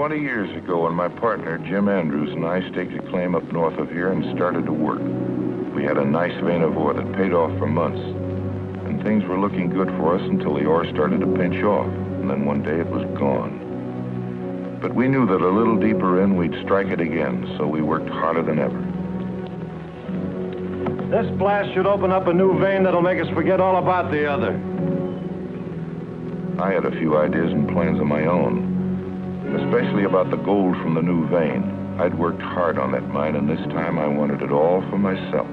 20 years ago when my partner, Jim Andrews, and I staked a claim up north of here and started to work. We had a nice vein of ore that paid off for months. And things were looking good for us until the ore started to pinch off. And then one day it was gone. But we knew that a little deeper in, we'd strike it again, so we worked harder than ever. This blast should open up a new vein that'll make us forget all about the other. I had a few ideas and plans of my own, especially about the gold from the new vein. I'd worked hard on that mine, and this time I wanted it all for myself.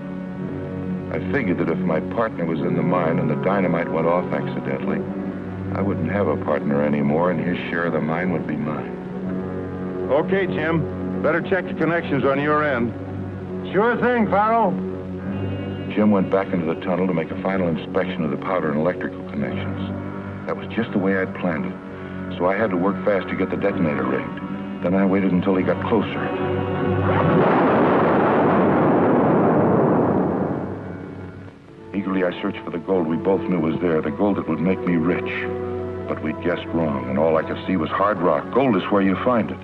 I figured that if my partner was in the mine and the dynamite went off accidentally, I wouldn't have a partner anymore, and his share of the mine would be mine. Okay, Jim. Better check the connections on your end. Sure thing, Farrell. Jim went back into the tunnel to make a final inspection of the powder and electrical connections. That was just the way I'd planned it. So I had to work fast to get the detonator rigged. Then I waited until he got closer. Eagerly, I searched for the gold we both knew was there, the gold that would make me rich. But we'd guessed wrong, and all I could see was hard rock. Gold is where you find it.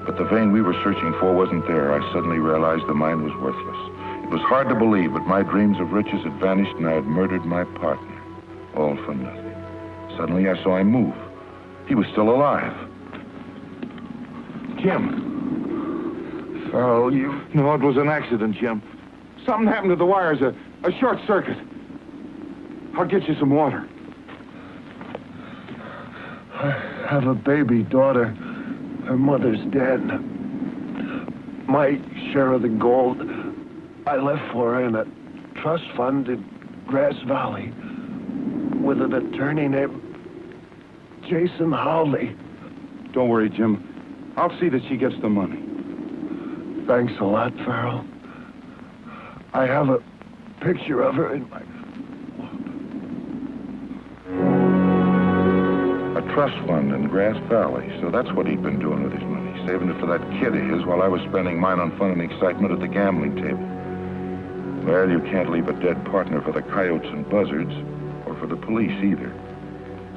But the vein we were searching for wasn't there. I suddenly realized the mine was worthless. It was hard to believe, but my dreams of riches had vanished, and I had murdered my partner. All for nothing. Suddenly, I saw him move. He was still alive. Jim. Farrell, you... No, it was an accident, Jim. Something happened to the wires, a short circuit. I'll get you some water. I have a baby daughter. Her mother's dead. My share of the gold I left for her in a trust fund in Grass Valley with an attorney named Jason Howley. Don't worry, Jim. I'll see that she gets the money. Thanks a lot, Farrell. I have a picture of her in my... A trust fund in Grass Valley. So that's what he'd been doing with his money, saving it for that kid of his while I was spending mine on fun and excitement at the gambling table. Well, you can't leave a dead partner for the coyotes and buzzards, or for the police either.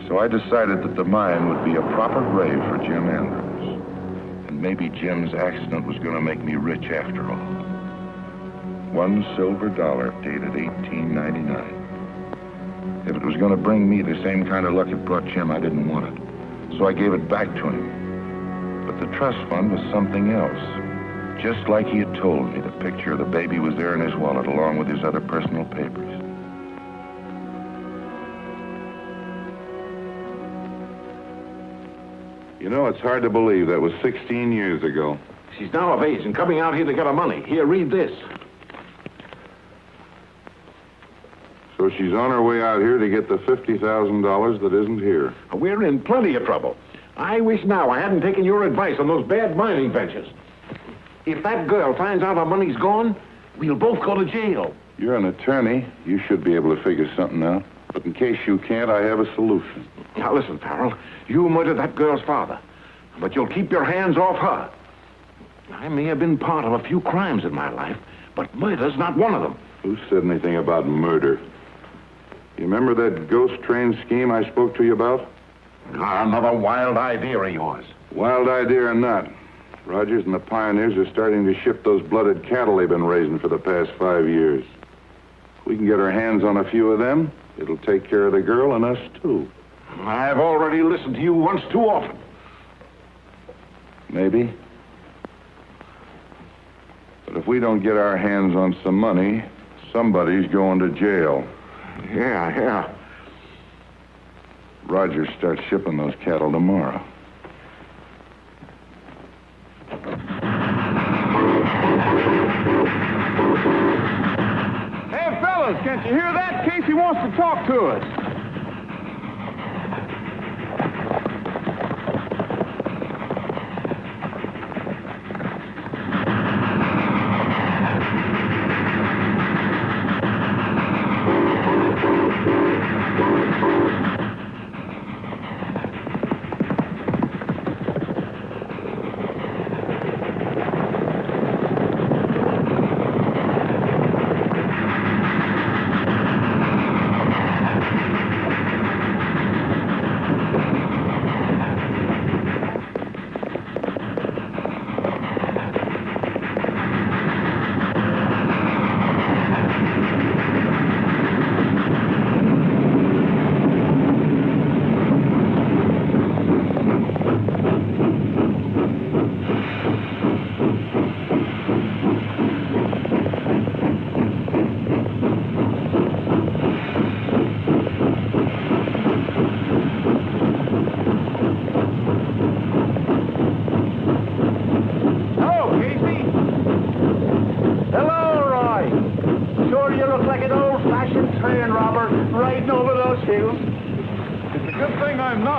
So I decided that the mine would be a proper grave for Jim Andrews. And maybe Jim's accident was going to make me rich after all. $1 silver dated 1899. If it was going to bring me the same kind of luck it brought Jim, I didn't want it. So I gave it back to him. But the trust fund was something else. Just like he had told me, the picture of the baby was there in his wallet along with his other personal papers. You know, it's hard to believe that was 16 years ago. She's now of age and coming out here to get her money. Here, read this. So she's on her way out here to get the $50,000 that isn't here. We're in plenty of trouble. I wish now I hadn't taken your advice on those bad mining ventures. If that girl finds out our money's gone, we'll both go to jail. You're an attorney. You should be able to figure something out. But in case you can't, I have a solution. Now, listen, Farrell. You murdered that girl's father. But you'll keep your hands off her. I may have been part of a few crimes in my life, but murder's not one of them. Who said anything about murder? You remember that ghost train scheme I spoke to you about? Another wild idea of yours. Wild idea or not, Rogers and the pioneers are starting to ship those blooded cattle they've been raising for the past 5 years. If we can get our hands on a few of them, it'll take care of the girl and us, too. I've already listened to you once too often. Maybe. But if we don't get our hands on some money, somebody's going to jail. Yeah. Rogers starts shipping those cattle tomorrow. Hey, fellas, can't you hear that? Casey wants to talk to us.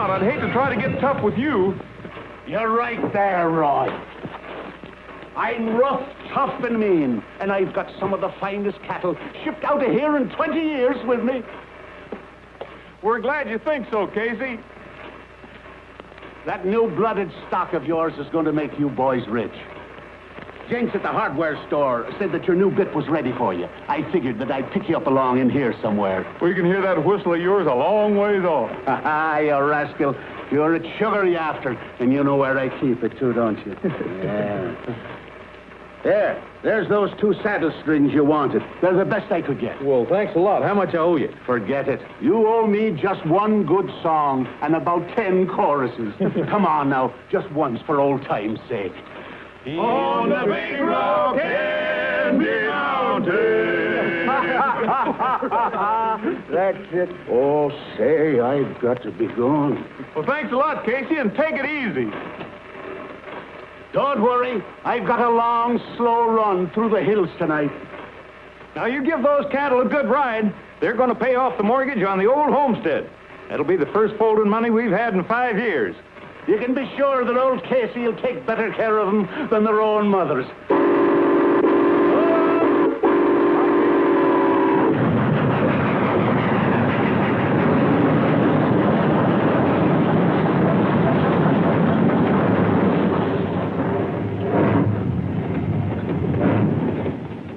I'd hate to try to get tough with you. You're right there, Roy. I'm rough, tough, and mean, and I've got some of the finest cattle shipped out of here in 20 years with me. We're glad you think so, Casey. That new-blooded stock of yours is going to make you boys rich. Jenks at the hardware store said that your new bit was ready for you. I figured that I'd pick you up along in here somewhere. We can hear that whistle of yours a long ways off. Ha, you rascal. You're a sugar you after, and you know where I keep it, too, don't you? Yeah. There's those 2 saddle strings you wanted. They're the best I could get. Well, thanks a lot. How much I owe you? Forget it. You owe me just 1 good song and about 10 choruses. Come on now, just once for old time's sake. On the big rock Candy Mountain. That's it. Oh, say, I've got to be going. Well, thanks a lot, Casey, and take it easy. Don't worry. I've got a long, slow run through the hills tonight. Now, you give those cattle a good ride. They're going to pay off the mortgage on the old homestead. That'll be the first folding money we've had in 5 years. You can be sure that old Casey will take better care of them than their own mothers.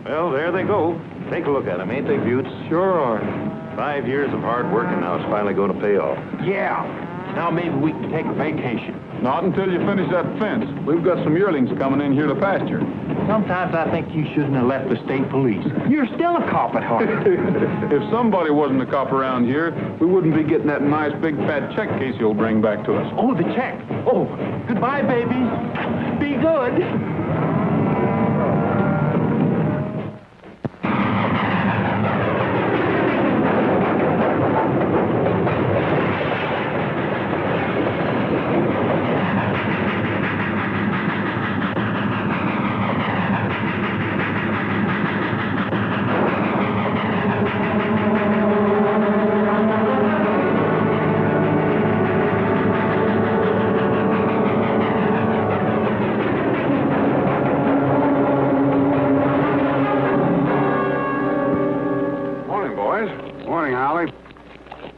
Well, there they go. Take a look at them, ain't they, Buttes? Sure are. 5 years of hard work, and now it's finally going to pay off. Yeah. Now maybe we can take a vacation. Not until you finish that fence. We've got some yearlings coming in here to pasture. Sometimes I think you shouldn't have left the state police. You're still a cop at heart. If somebody wasn't a cop around here, we wouldn't be getting that nice big fat check Casey will bring back to us. Oh, the check. Oh, goodbye, baby. Be good.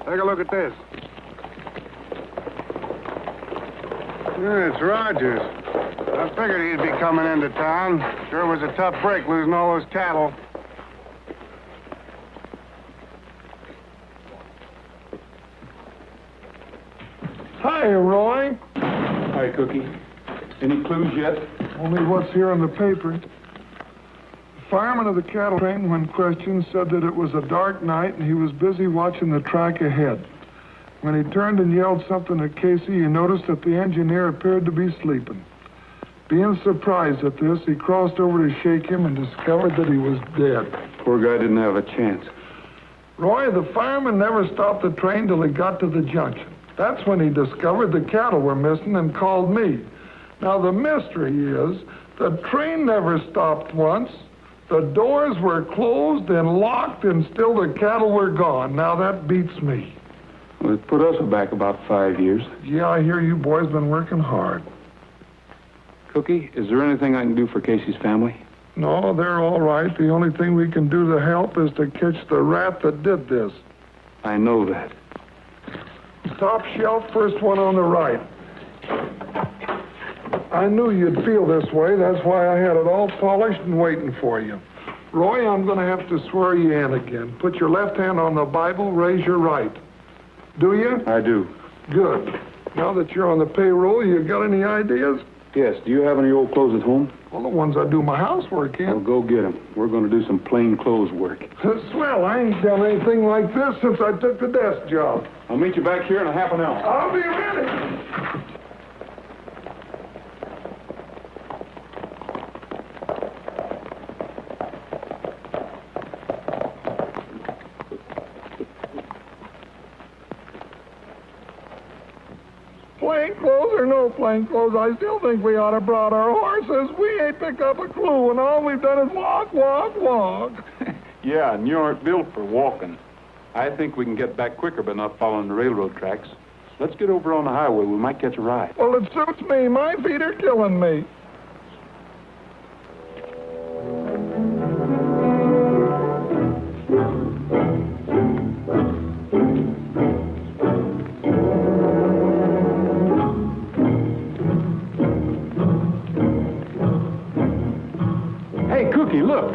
Take a look at this. Yeah, it's Rogers. I figured he'd be coming into town. Sure was a tough break losing all those cattle. Hi, Roy. Hi, Cookie. Any clues yet? Only what's here in the paper. The fireman of the cattle train, when questioned, said that it was a dark night and he was busy watching the track ahead. When he turned and yelled something at Casey, he noticed that the engineer appeared to be sleeping. Being surprised at this, he crossed over to shake him and discovered that he was dead. Poor guy didn't have a chance. Roy, the fireman never stopped the train till he got to the junction. That's when he discovered the cattle were missing and called me. Now, the mystery is the train never stopped once. The doors were closed and locked, and still the cattle were gone. Now, that beats me. Well, it put us back about 5 years. Yeah, I hear you boys been working hard. Cookie, is there anything I can do for Casey's family? No, they're all right. The only thing we can do to help is to catch the rat that did this. I know that. Top shelf, first one on the right. I knew you'd feel this way. That's why I had it all polished and waiting for you. Roy, I'm going to have to swear you in again. Put your left hand on the Bible, raise your right. Do you? I do. Good. Now that you're on the payroll, you got any ideas? Yes, do you have any old clothes at home? Well, the ones I do my housework in. Well, go get them. We're going to do some plain clothes work. Swell, I ain't done anything like this since I took the desk job. I'll meet you back here in a half an hour. I'll be ready. Plain clothes or no plain clothes, I still think we ought to brought our horses. We ain't picked up a clue, and all we've done is walk, walk, walk. Yeah, and you aren't built for walking. I think we can get back quicker by not following the railroad tracks. Let's get over on the highway. We might catch a ride. Well, it suits me. My feet are killing me. Hey, Cookie, look.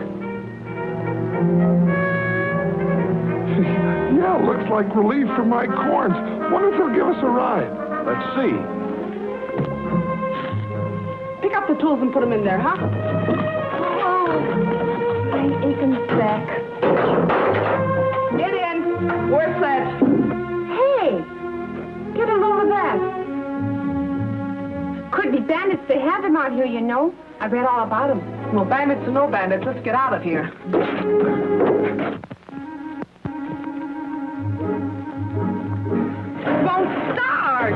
Yeah, looks like relief for my corns. Wonder if they'll give us a ride. Let's see. Pick up the tools and put them in there, huh? Oh, my aching back. Get in. Where's that? Hey, Get a load of that. could be bandits. They have them out here, you know. I read all about them. Well, bandits or no bandits, let's get out of here. Won't start.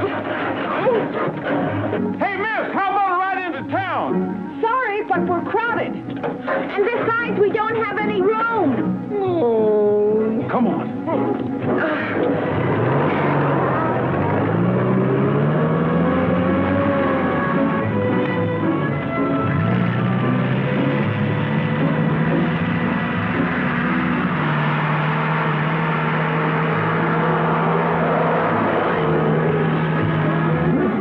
Hey, miss, how about a ride into town? Sorry, but we're crowded. And besides, we don't have any room. Oh. Come on.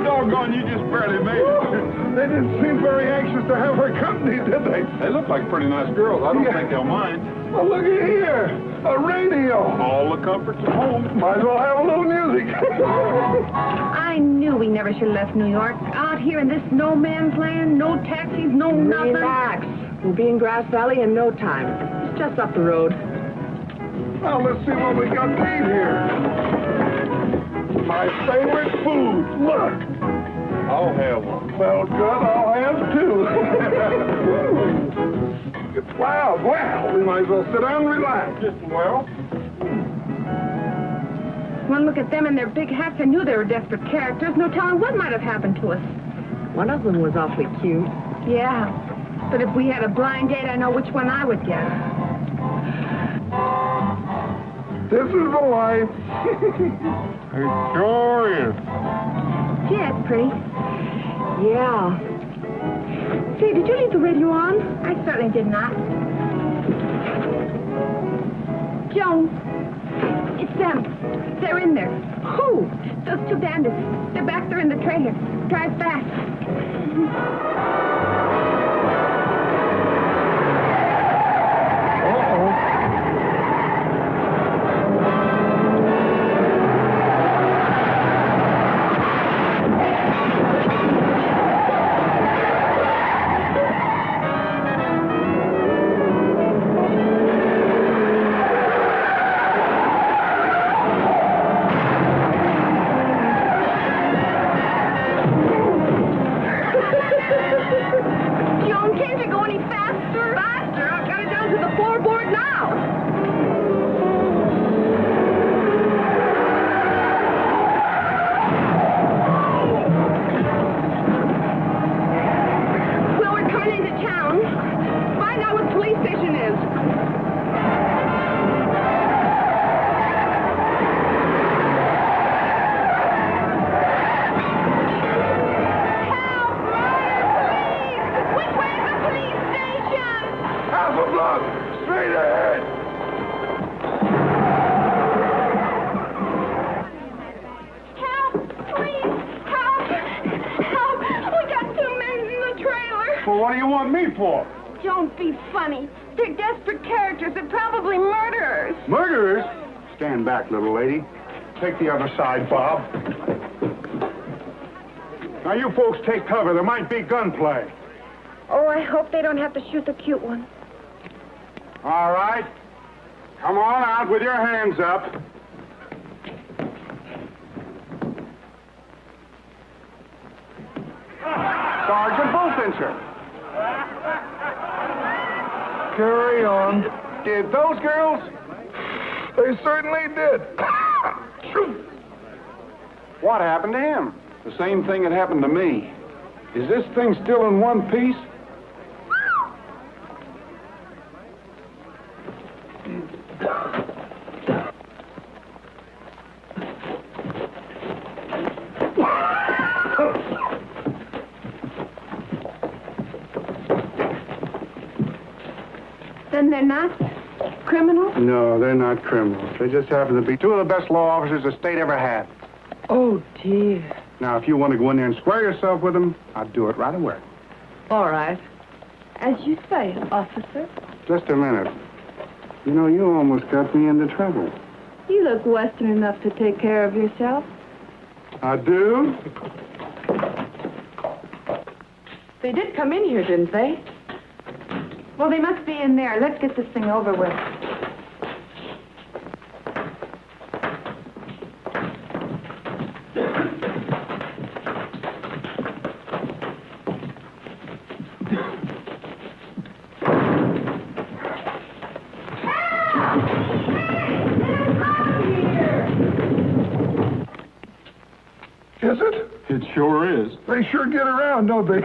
Doggone, you just barely made it. They didn't seem very anxious to have our company, did they? They look like pretty nice girls. I don't think they'll mind. Well, look at here. A radio. All the comforts of home. Might as well have a little music. I knew we never should have left New York. Out here in this no man's land, no taxis, no nothing. Relax. We'll be in Grass Valley in no time. It's just up the road. Well, let's see what we got to eat here. My favorite food. Look. I'll have one. Well, good. I'll have two. Well, we might as well sit down and relax. Well, One look at them and their big hats. I knew they were desperate characters. No telling what might have happened to us. One of them was awfully cute. Yeah. But if we had a blind date, I know which one I would get. This is the life. it sure is. Gee, that's pretty. Yeah. Say, did you leave the radio on? I certainly did not. Joan, it's them. They're in there. Who? Those two bandits. They're back there in the trailer. Drive fast. Joan, can't you go any faster? Faster? I've got it down to the floorboard now. Well, we're coming into town. Find out what the police station is. Half a block, straight ahead. Help! Please! Help! Help! We got two men in the trailer. Well, what do you want me for? Don't be funny. They're desperate characters. They're probably murderers. Murderers? Stand back, little lady. Take the other side, Bob. Now, you folks take cover. There might be gunplay. Oh, I hope they don't have to shoot the cute one. All right. Come on out with your hands up. Sergeant Bullfincher. Carry on. Did those girls? They certainly did. Shoot. What happened to him? The same thing that happened to me. Is this thing still in one piece? Then they're not criminals? No, they're not criminals. They just happen to be two of the best law officers the state ever had. Oh, dear. Now, if you want to go in there and square yourself with them, I'd do it right away. All right. As you say, officer. Just a minute. You know, you almost got me into trouble. You look Western enough to take care of yourself. I do? They did come in here, didn't they? Well, they must be in there. Let's get this thing over with. Is it? It sure is. They sure get around, don't they?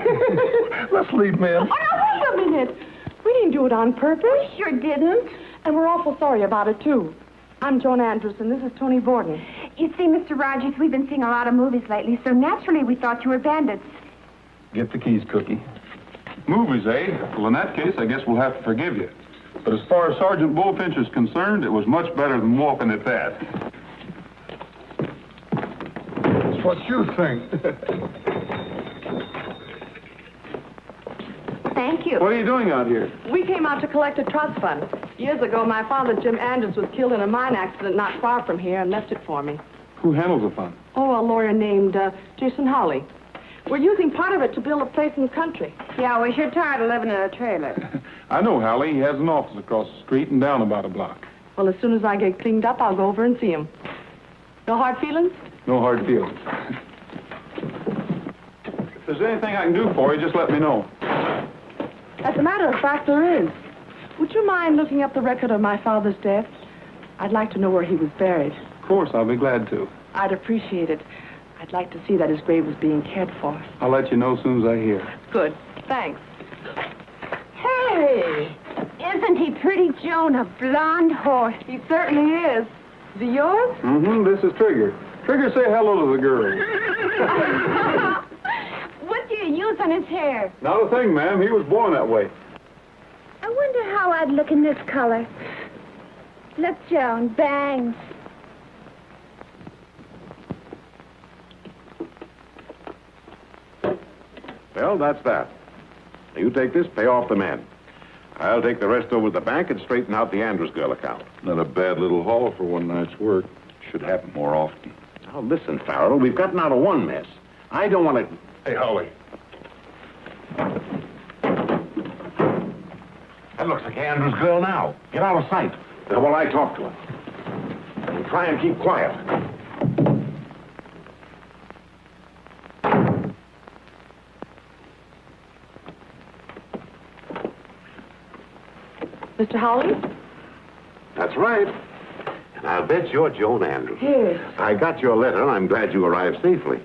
Let's leave, ma'am. Oh, no, wait a minute. We didn't do it on purpose. We sure didn't. And we're awful sorry about it, too. I'm Joan Anderson. This is Tony Borden. You see, Mr. Rogers, we've been seeing a lot of movies lately, so naturally we thought you were bandits. Get the keys, Cookie. Movies, eh? Well, in that case, I guess we'll have to forgive you. But as far as Sergeant Bullfinch is concerned, it was much better than walking at that. That's what you think. Thank you. What are you doing out here? We came out to collect a trust fund. Years ago, my father, Jim Andrews, was killed in a mine accident not far from here and left it for me. Who handles the fund? Oh, a lawyer named Jason Hawley. We're using part of it to build a place in the country. Yeah, we're sure tired of living in a trailer. I know Hallie. He has an office across the street and down about a block. Well, as soon as I get cleaned up, I'll go over and see him. No hard feelings? No hard feelings. If there's anything I can do for you, just let me know. As a matter of fact, there is. Would you mind looking up the record of my father's death? I'd like to know where he was buried. Of course, I'll be glad to. I'd appreciate it. I'd like to see that his grave was being cared for. I'll let you know as soon as I hear. Good. Thanks. Hey! Isn't he pretty, Joan? A blonde horse. He certainly is. Is he yours? Mm-hmm. This is Trigger. Trigger, say hello to the girls. What do you use on his hair? Not a thing, ma'am. He was born that way. I wonder how I'd look in this color. Look, Joan, bangs. Well, that's that. You take this, pay off the man. I'll take the rest over to the bank and straighten out the Andrews girl account. Not a bad little haul for one night's work. Should happen more often. Now, listen, Farrell, we've gotten out of one mess. I don't want to... Hey, Holly. That looks like Andrews girl now. Get out of sight. While I talk to her. And try and keep quiet. Mr. Howley? That's right. And I'll bet you're Joan Andrews. Yes. I got your letter, and I'm glad you arrived safely.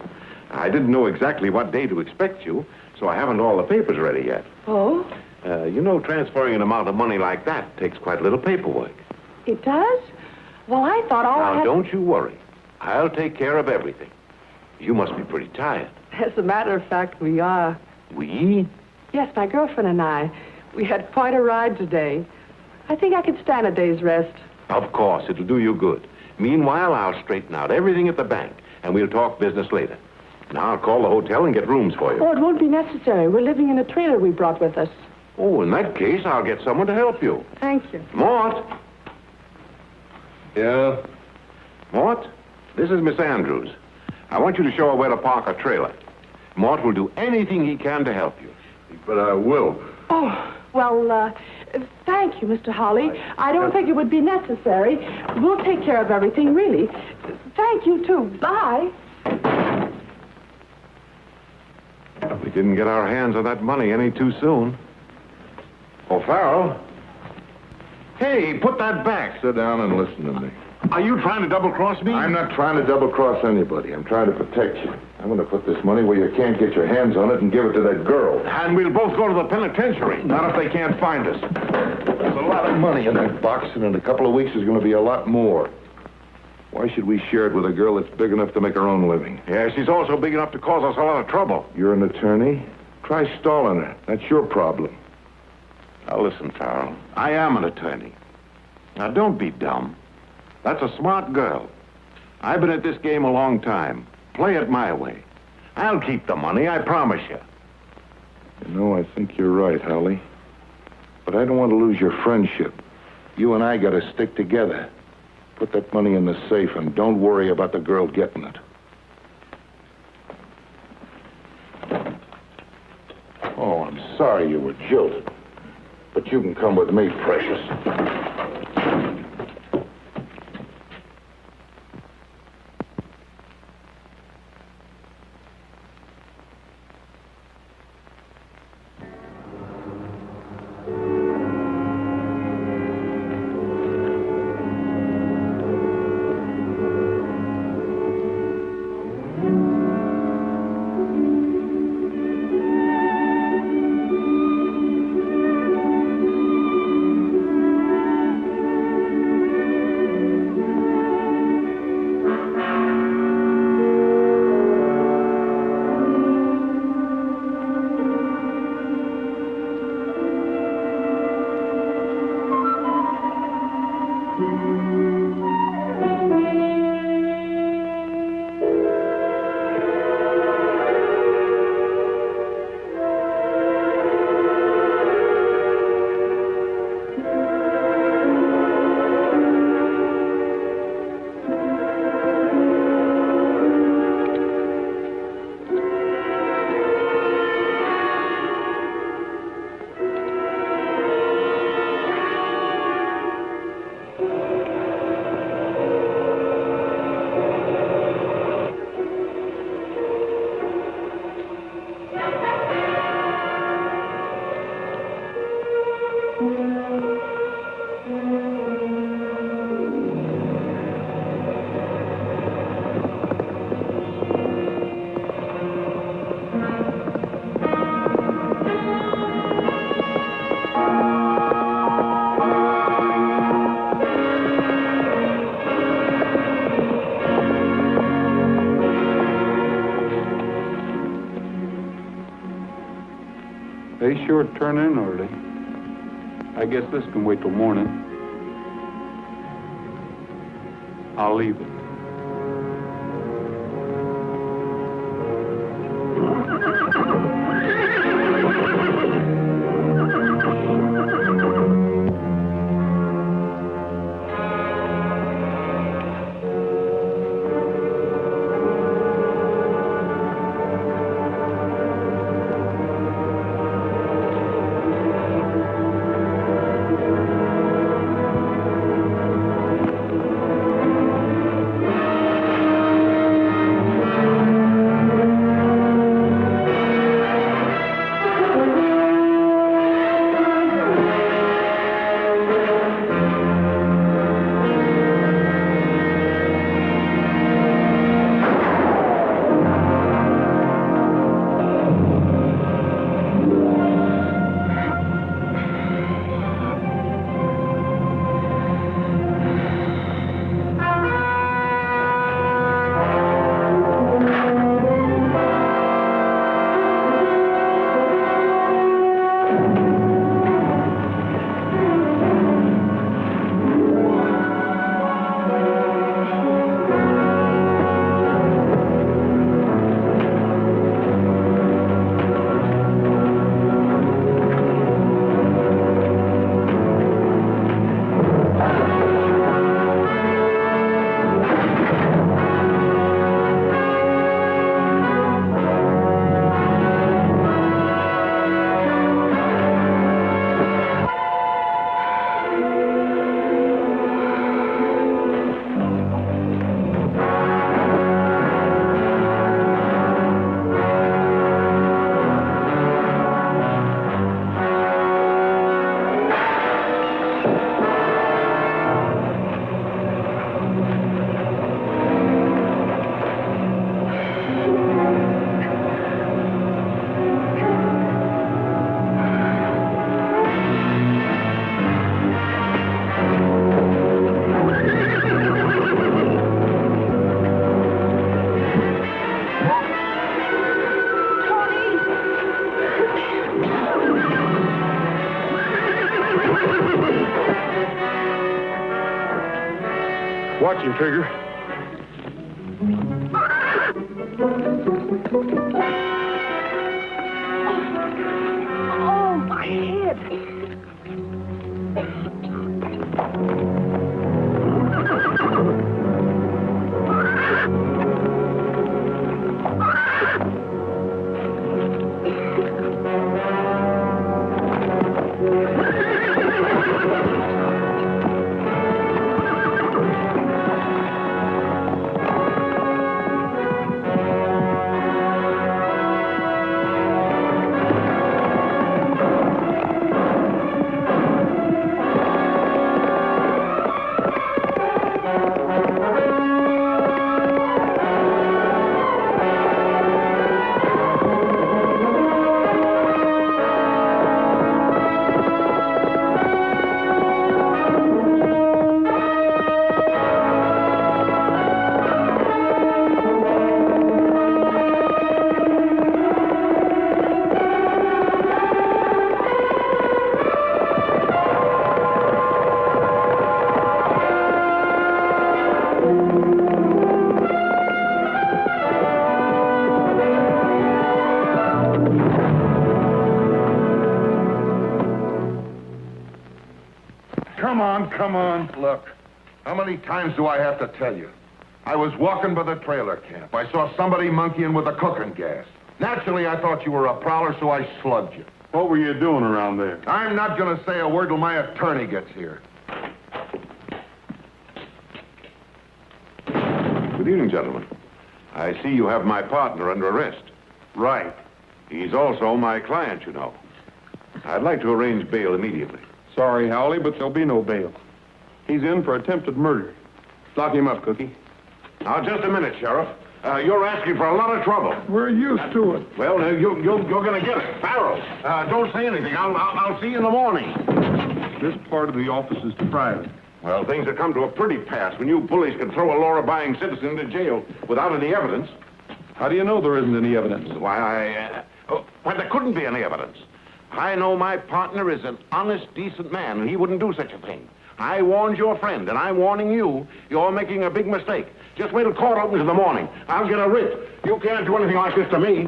I didn't know exactly what day to expect you, so I haven't all the papers ready yet. Oh? You know, transferring an amount of money like that takes quite a little paperwork. It does? Well, I thought all I Now, had... don't you worry. I'll take care of everything. You must be pretty tired. As a matter of fact, we are. We? Yes, my girlfriend and I. We had quite a ride today. I think I could stand a day's rest. Of course, it'll do you good. Meanwhile, I'll straighten out everything at the bank, and we'll talk business later. Now, I'll call the hotel and get rooms for you. Oh, it won't be necessary. We're living in a trailer we brought with us. Oh, in that case, I'll get someone to help you. Thank you. Mort! Yeah? Mort, this is Miss Andrews. I want you to show her where to park her trailer. Mort will do anything he can to help you. But I will. Oh, well, thank you, Mr. Hawley. I don't think it would be necessary. We'll take care of everything, really. Thank you, too. Bye. We didn't get our hands on that money any too soon. Oh, Farrell. Hey, put that back. Sit down and listen to me. Are you trying to double-cross me? I'm not trying to double-cross anybody. I'm trying to protect you. I'm going to put this money where you can't get your hands on it and give it to that girl. And we'll both go to the penitentiary. Not if they can't find us. There's a lot of money in that box, and in a couple of weeks there's going to be a lot more. Why should we share it with a girl that's big enough to make her own living? Yeah, she's also big enough to cause us a lot of trouble. You're an attorney. Try stalling her. That's your problem. Now, listen, Farrell. I am an attorney. Now, don't be dumb. That's a smart girl. I've been at this game a long time. Play it my way. I'll keep the money, I promise you. You know, I think you're right, Holly. But I don't want to lose your friendship. You and I got to stick together. Put that money in the safe and don't worry about the girl getting it. Oh, I'm sorry you were jilted. But you can come with me, precious. They sure turn in early. I guess this can wait till morning. I'll leave it. Watch him, Trigger. Oh, my head. Come on. Look, how many times do I have to tell you? I was walking by the trailer camp. I saw somebody monkeying with the cooking gas. Naturally, I thought you were a prowler, so I slugged you. What were you doing around there? I'm not going to say a word till my attorney gets here. Good evening, gentlemen. I see you have my partner under arrest. Right. He's also my client, you know. I'd like to arrange bail immediately. Sorry, Howley, but there'll be no bail. He's in for attempted murder. Lock him up, Cookie. Now, just a minute, Sheriff. You're asking for a lot of trouble. We're used to it. Well, you're going to get it. Farrell, don't say anything. I'll see you in the morning. This part of the office is private. Well, things have come to a pretty pass when you bullies can throw a law-abiding citizen into jail without any evidence. How do you know there isn't any evidence? Why, there couldn't be any evidence. I know my partner is an honest, decent man, and he wouldn't do such a thing. I warned your friend, and I'm warning you. You're making a big mistake. Just wait till court opens in the morning. I'll get a writ. You can't do anything like this to me.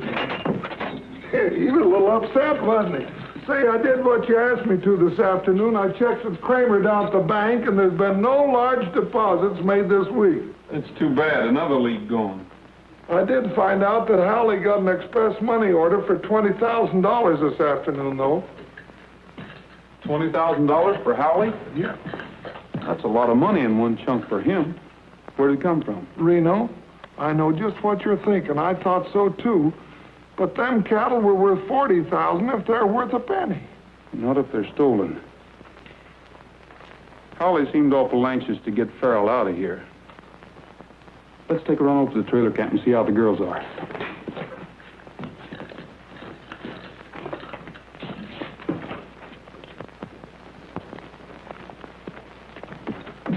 He was a little upset, wasn't he? Say, I did what you asked me to this afternoon. I checked with Kramer down at the bank, and there's been no large deposits made this week. It's too bad. Another lead gone. I did find out that Howley got an express money order for $20,000 this afternoon, though. $20,000 for Howley? Yeah. That's a lot of money in one chunk for him. Where'd it come from? Reno, I know just what you're thinking. I thought so, too. But them cattle were worth $40,000 if they're worth a penny. Not if they're stolen. Howley seemed awful anxious to get Farrell out of here. Let's take a run over to the trailer camp and see how the girls are.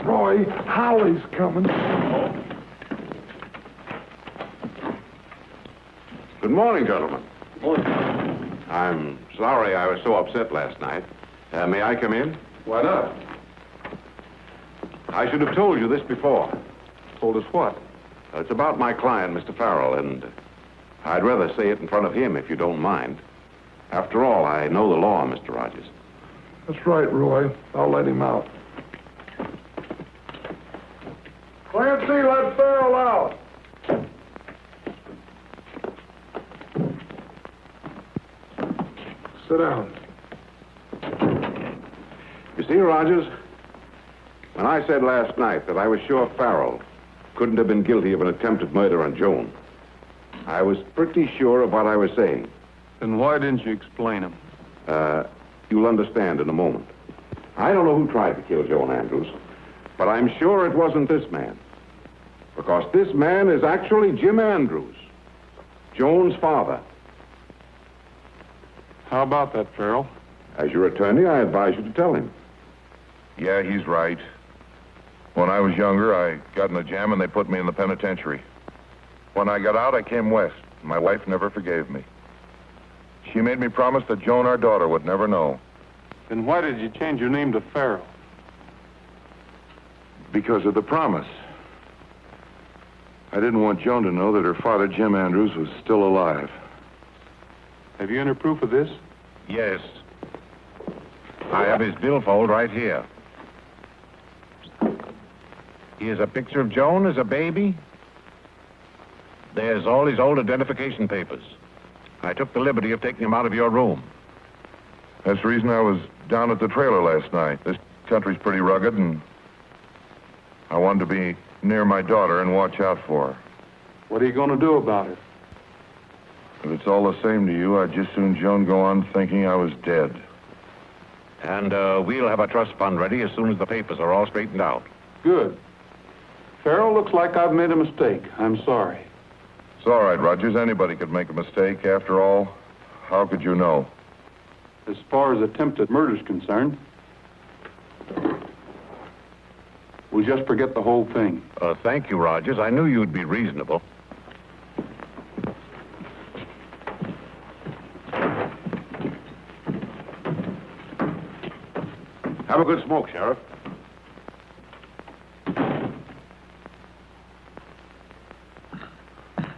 Roy, Howley's coming. Good morning, gentlemen. Morning. I'm sorry I was so upset last night. May I come in? Why not? I should have told you this before. Told us what? It's about my client, Mr. Farrell, and I'd rather say it in front of him, if you don't mind. After all, I know the law, Mr. Rogers. That's right, Roy. I'll let him out. Clancy, let Farrell out. Sit down. You see, Rogers, when I said last night that I was sure Farrell couldn't have been guilty of an attempted murder on Joan, I was pretty sure of what I was saying. Then why didn't you explain him? You'll understand in a moment. I don't know who tried to kill Joan Andrews, but I'm sure it wasn't this man. Because this man is actually Jim Andrews, Joan's father. How about that, Farrell? As your attorney, I advise you to tell him. Yeah, he's right. When I was younger, I got in a jam and they put me in the penitentiary. When I got out, I came west. My wife never forgave me. She made me promise that Joan, our daughter, would never know. Then why did you change your name to Farrell? Because of the promise. I didn't want Joan to know that her father, Jim Andrews, was still alive. Have you any proof of this? Yes. I have his billfold right here. Here's a picture of Joan as a baby. There's all his old identification papers. I took the liberty of taking them out of your room. That's the reason I was down at the trailer last night. This country's pretty rugged, and I wanted to be near my daughter and watch out for her. What are you going to do about it? If it's all the same to you, I'd just soon Joan go on thinking I was dead. And we'll have a trust fund ready as soon as the papers are all straightened out. Good. Farrell, looks like I've made a mistake. I'm sorry. It's all right, Rogers. Anybody could make a mistake. After all, how could you know? As far as attempted murder's concerned, we'll just forget the whole thing. Thank you, Rogers. I knew you'd be reasonable. Have a good smoke, Sheriff.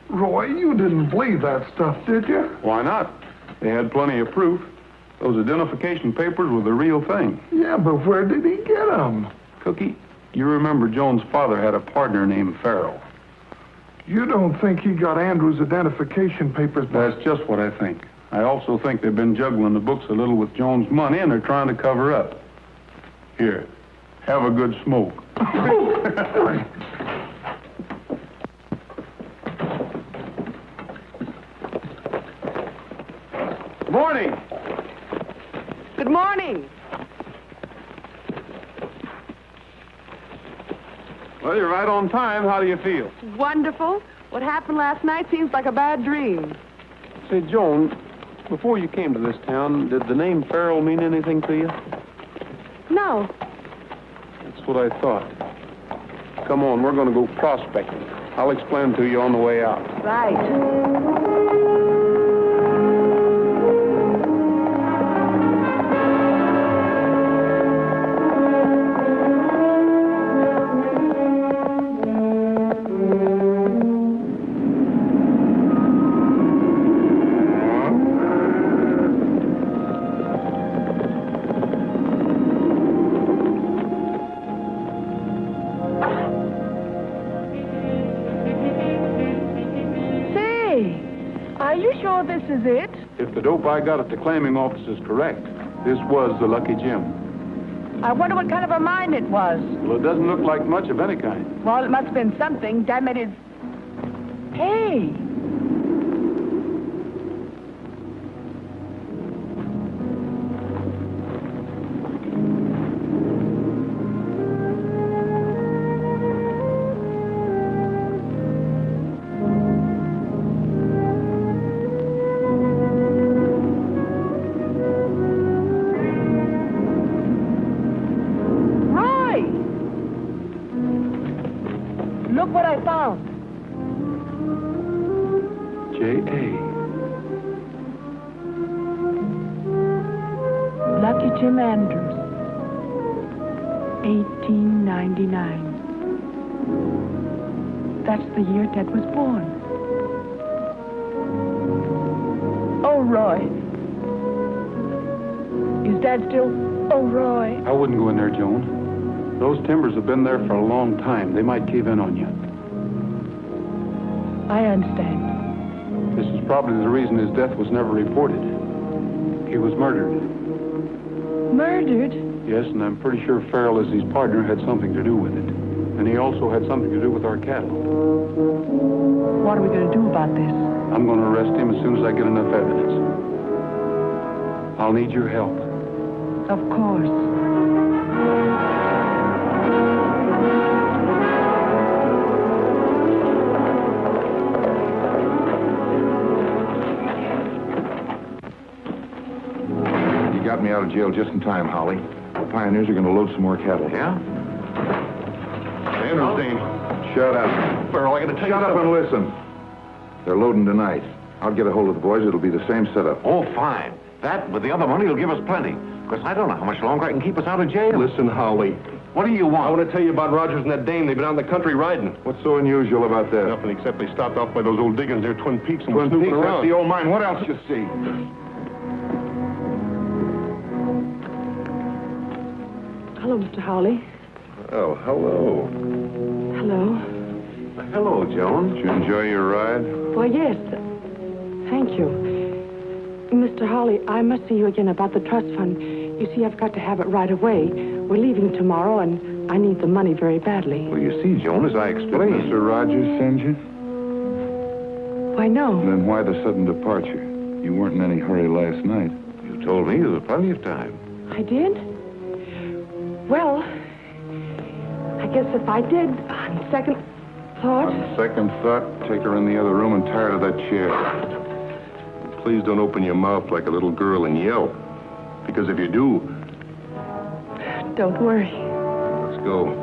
Roy, you didn't believe that stuff, did you? Why not? They had plenty of proof. Those identification papers were the real thing. Yeah, but where did he get them? Cookie, you remember Joan's father had a partner named Farrell. You don't think he got Andrew's identification papers back? That's just what I think. I also think they've been juggling the books a little with Joan's money, and they're trying to cover up. Here, have a good smoke. Morning. Good morning. Well, you're right on time. How do you feel? Wonderful. What happened last night seems like a bad dream. Say, Joan, before you came to this town, did the name Farrell mean anything to you? No. That's what I thought. Come on, we're going to go prospecting. I'll explain to you on the way out. Right. This is it? If the dope I got at the claiming office is correct, this was the Lucky Gem. I wonder what kind of a mine it was. Well, it doesn't look like much of any kind. Well, it must have been something. Damn it, it's... Hey! Look what I found. J.A. Lucky Jim Andrews, 1899. That's the year Ted was born. Oh, Roy. Is Dad still... Oh, Roy. I wouldn't go in there, Joan. Those timbers have been there for a long time. They might cave in on you. I understand. This is probably the reason his death was never reported. He was murdered. Murdered? Yes, and I'm pretty sure Farrell, as his partner, had something to do with it. And he also had something to do with our cattle. What are we going to do about this? I'm going to arrest him as soon as I get enough evidence. I'll need your help. Of course. Got me out of jail just in time, Holly. The pioneers are going to load some more cattle. Yeah? Andrews, Dane. Shut up. Farrell, I got to tell you Shut up and listen. They're loading tonight. I'll get a hold of the boys. It'll be the same setup. Oh, fine. That, with the other money, will give us plenty. Because I don't know how much longer I can keep us out of jail. Listen, Holly, What do you want? I want to tell you about Rogers and that dame. They've been out in the country riding. What's so unusual about that? Nothing except they stopped off by those old diggings near Twin Peaks and Twin were snooping Peaks, around. that's the old mine. What else you see? Hello, Mr. Howley. Oh, hello. Hello. Hello, Joan. Did you enjoy your ride? Well, yes. Thank you. Mr. Hawley, I must see you again about the trust fund. You see, I've got to have it right away. We're leaving tomorrow, and I need the money very badly. Well, you see, Joan, as I Did explained... Mr. Rogers send you? Why, no. Then why the sudden departure? You weren't in any hurry last night. You told me there was plenty of time. I did? Well, I guess if I did, on second thought... On second thought, take her in the other room and tie her to that chair. Please don't open your mouth like a little girl and yell. Because if you do, Don't worry. let's go.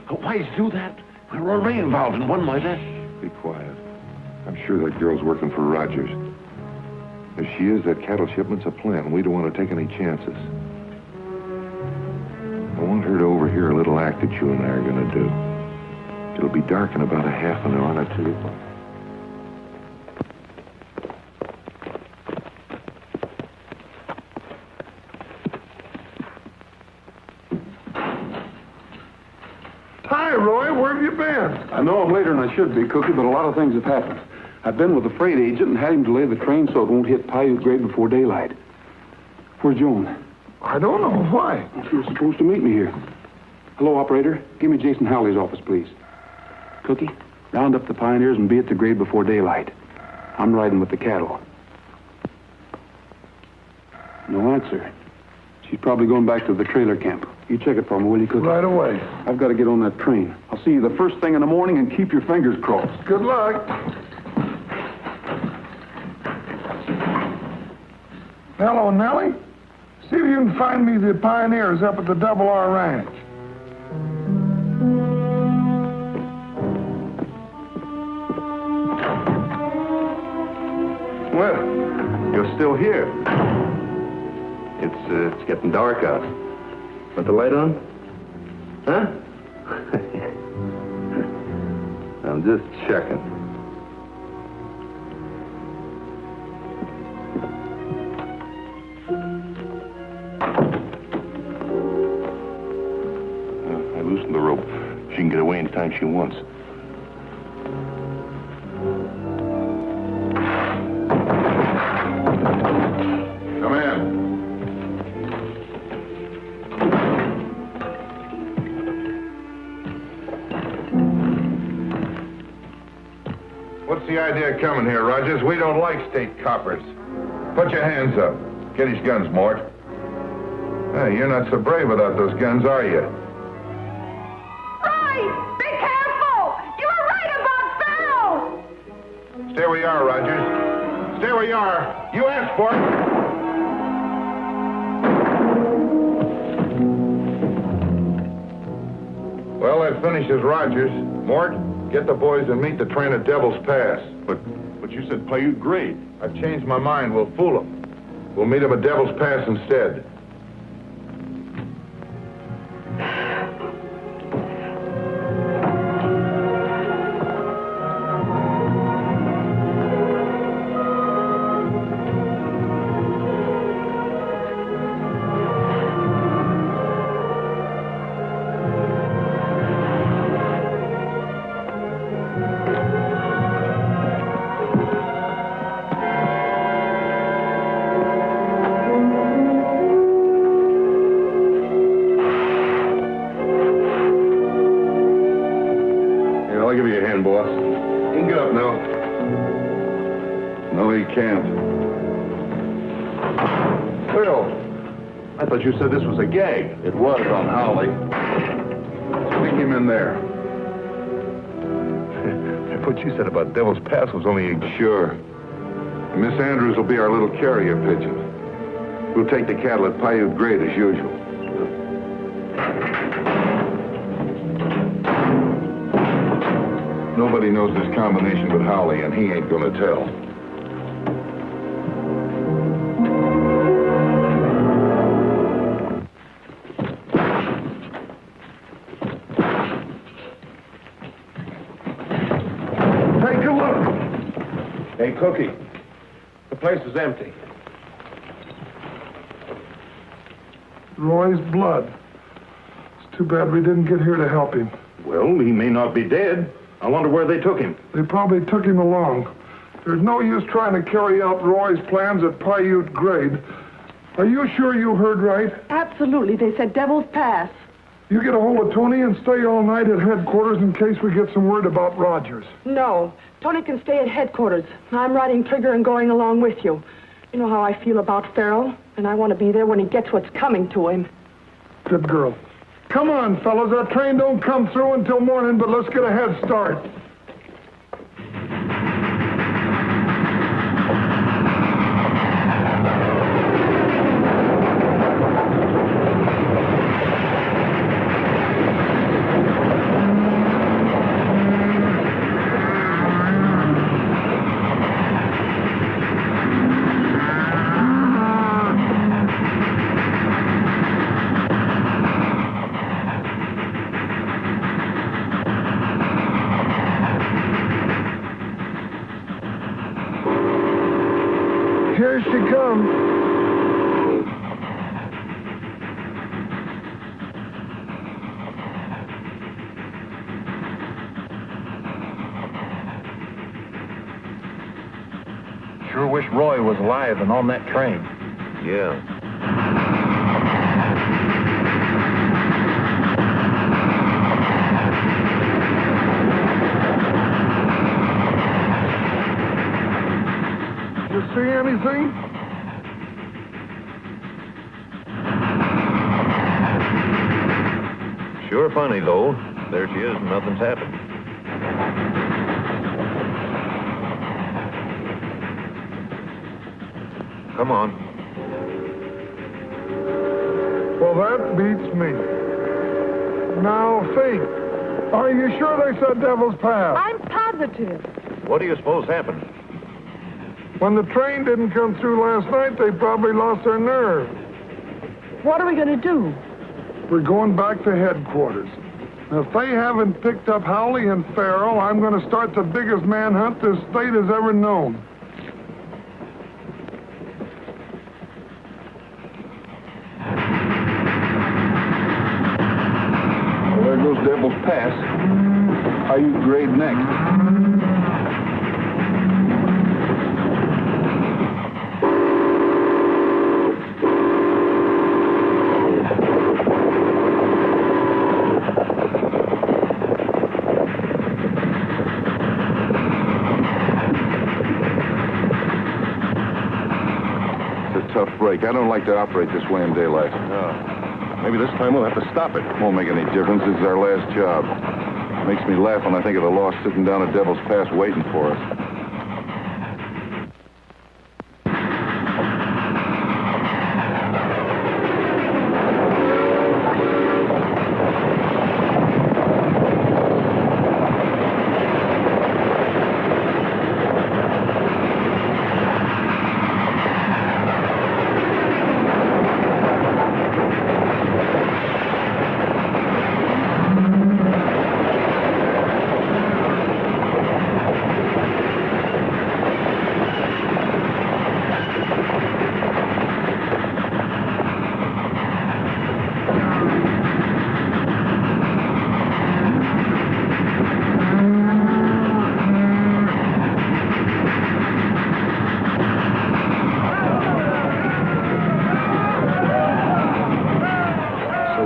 Why did you do that? We're already involved in one like that. Be quiet. I'm sure that girl's working for Rogers. If she is, that cattle shipment's a plan. We don't want to take any chances. I want her to overhear a little act that you and I are going to do. It'll be dark in about a half an hour or two. Hi, Roy. Where have you been? I know I'm later than I should be, Cookie, but a lot of things have happened. I've been with the freight agent and had him delay the train so it won't hit Paiute Grade before daylight. Where's Joan? I don't know. Why? She was supposed to meet me here. Hello, operator. Give me Jason Howley's office, please. Cookie, round up the pioneers and be at the grade before daylight. I'm riding with the cattle. No answer. She's probably going back to the trailer camp. You check it for me, will you, Cookie? Right away. I've got to get on that train. I'll see you the first thing in the morning and keep your fingers crossed. Good luck. Hello, Nellie. See if you can find me the pioneers up at the Double R Ranch. Well, you're still here. It's getting dark out. Want the light on? Huh? I'm just checking. I loosened the rope. She can get away anytime she wants. Come in. What's the idea of coming here, Rogers? We don't like state coppers. Put your hands up. Get his guns, Mort. Hey, you're not so brave without those guns, are you? Roy, be careful! You were right about Farrell! Stay where you are, Rogers. Stay where you are. You asked for it. Well, that finishes Rogers. Mort, get the boys and meet the train at Devil's Pass. But you said Paiute Grade. I've changed my mind. We'll fool them. We'll meet them at Devil's Pass instead. I'll give you a hand, boss. You can get up now. No, he can't. Phil, I thought you said this was a gag. It was on Howley. Stick him in there. What you said about Devil's Pass was only a... Sure. Miss Andrews will be our little carrier pigeon. We'll take the cattle at Paiute Grade as usual. Nobody knows this combination but Howley, and he ain't gonna tell. Take a look. Hey, Cookie. The place is empty. Roy's blood. It's too bad we didn't get here to help him. Well, he may not be dead. I wonder where they took him. They probably took him along. There's no use trying to carry out Roy's plans at Paiute Grade. Are you sure you heard right? Absolutely. They said Devil's Pass. You get a hold of Tony and stay all night at headquarters in case we get some word about Rogers. No. Tony can stay at headquarters. I'm riding Trigger and going along with you. You know how I feel about Farrell, and I want to be there when he gets what's coming to him. Good girl. Come on, fellas. That train don't come through until morning, but let's get a head start. Here she comes. Sure wish Roy was alive and on that train. Yeah. You see anything? Sure funny, though. There she is, and nothing's happened. Come on. Well, that beats me. Now, Faith, are you sure they said Devil's Pass? I'm positive. What do you suppose happened? When the train didn't come through last night, they probably lost their nerve. What are we going to do? We're going back to headquarters. Now, if they haven't picked up Howley and Farrell, I'm going to start the biggest manhunt this state has ever known. Well, there goes Devil's Pass. Paiute Grade next. Tough break. I don't like to operate this way in daylight. Maybe this time we'll have to stop it. Won't make any difference. This is our last job. Makes me laugh when I think of the lost sitting down at Devil's Pass waiting for us.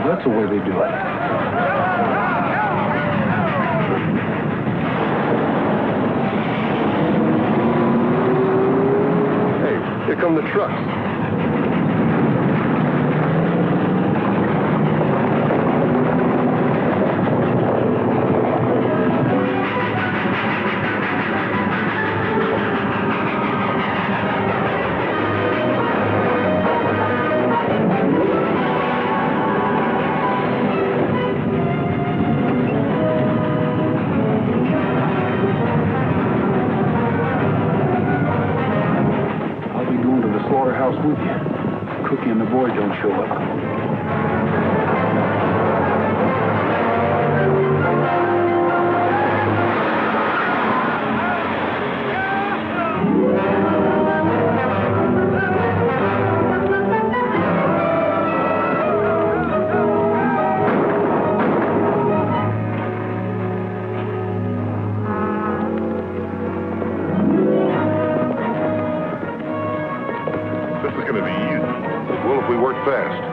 That's the way they do it. Hey, here come the trucks. sure. This is going to be easy. It will if we work fast.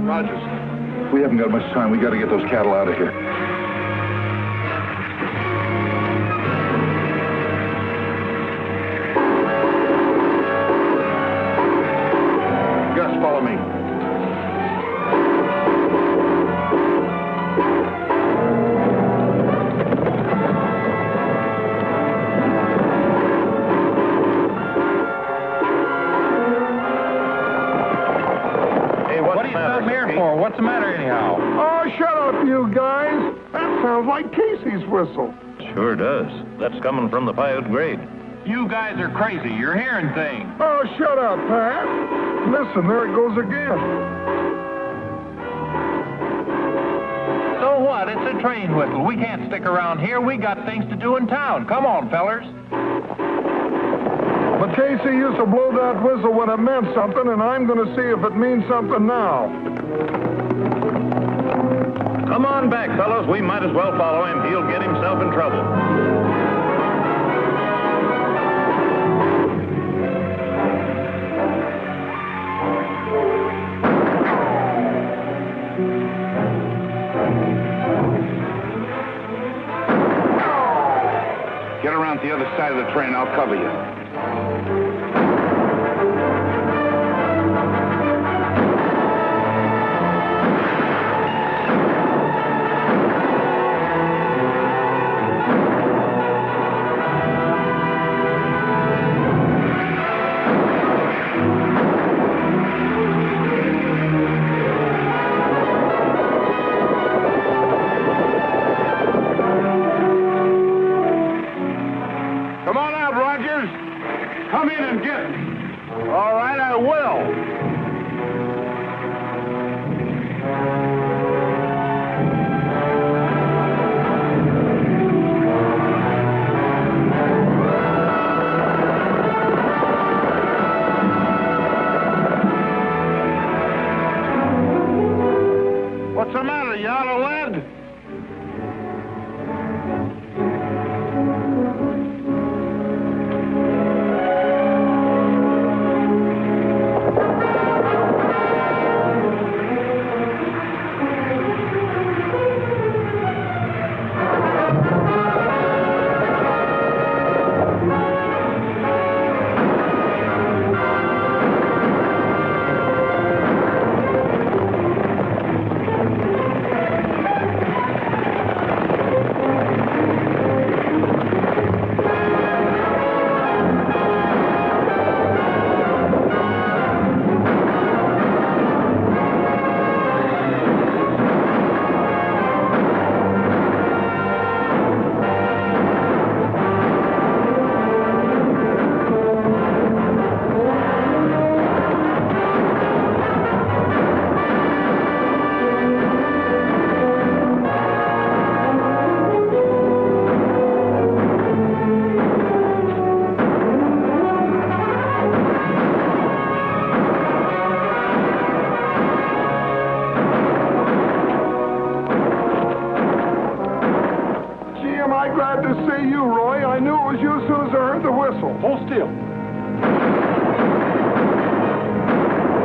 Rogers, we haven't got much time. We got to get those cattle out of here. Gus, follow me. What are you come here for? What's the matter anyhow? Oh, shut up, you guys. That sounds like Casey's whistle. Sure does. That's coming from the Paiute grade. You guys are crazy. You're hearing things. Oh, shut up, Pat. Listen, there it goes again. So what? It's a train whistle. We can't stick around here. We got things to do in town. Come on, fellers. But Casey used to blow that whistle when it meant something, and I'm going to see if it means something now. Come on back, fellows. We might as well follow him. He'll get himself in trouble. Get around to the other side of the train. I'll cover you. Come on out, Rogers. Come in and am I glad to see you, Roy. I knew it was you as soon as I heard the whistle. Hold still.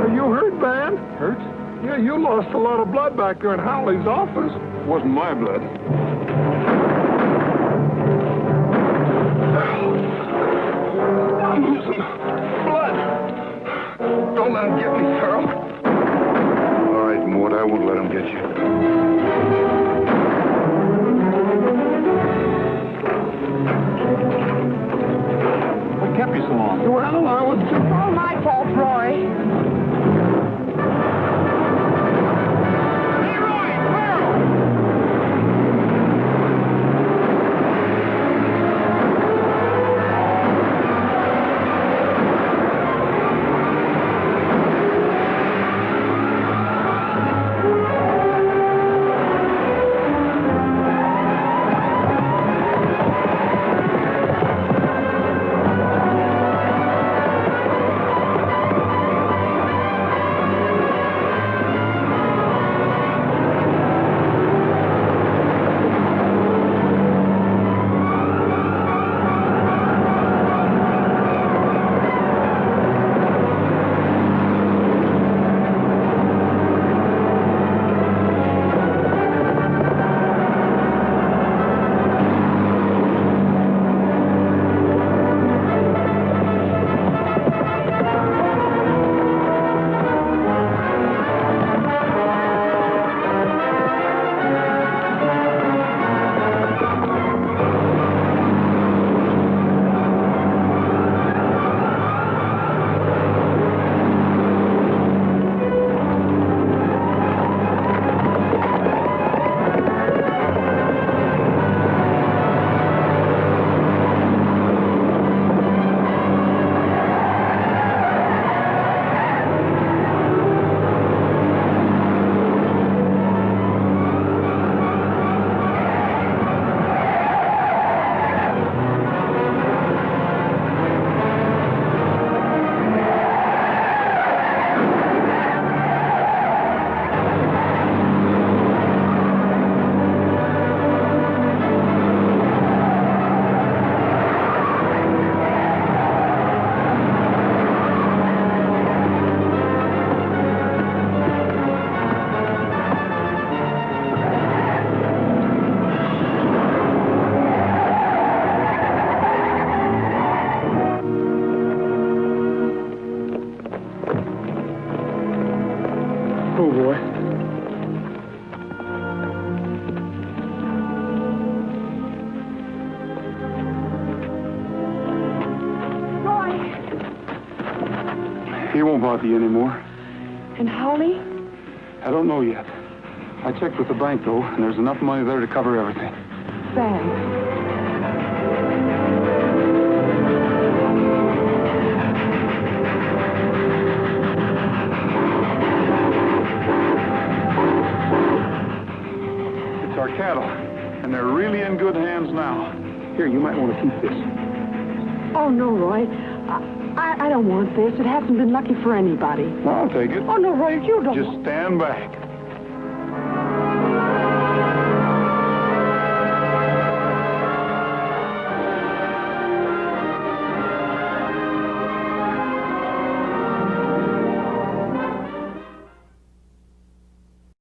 Are you hurt, man? Hurt? Yeah, you lost a lot of blood back there in Howley's office. Wasn't my blood. I'm losing blood. Don't let him get me, Carl. All right, Mort, I won't let him get you. What kept you so long? Well, I was... All my fault, Roy. Oh, boy. Roy. He won't bother you anymore. And Howley? I don't know yet. I checked with the bank, though, and there's enough money there to cover everything. Thanks. It's our cattle, and they're really in good hands now. Here, you might want to keep this. Oh, no, Roy. I don't want this. It hasn't been lucky for anybody. Well, I'll take it. Oh, no, Roy, you don't. Just stand back.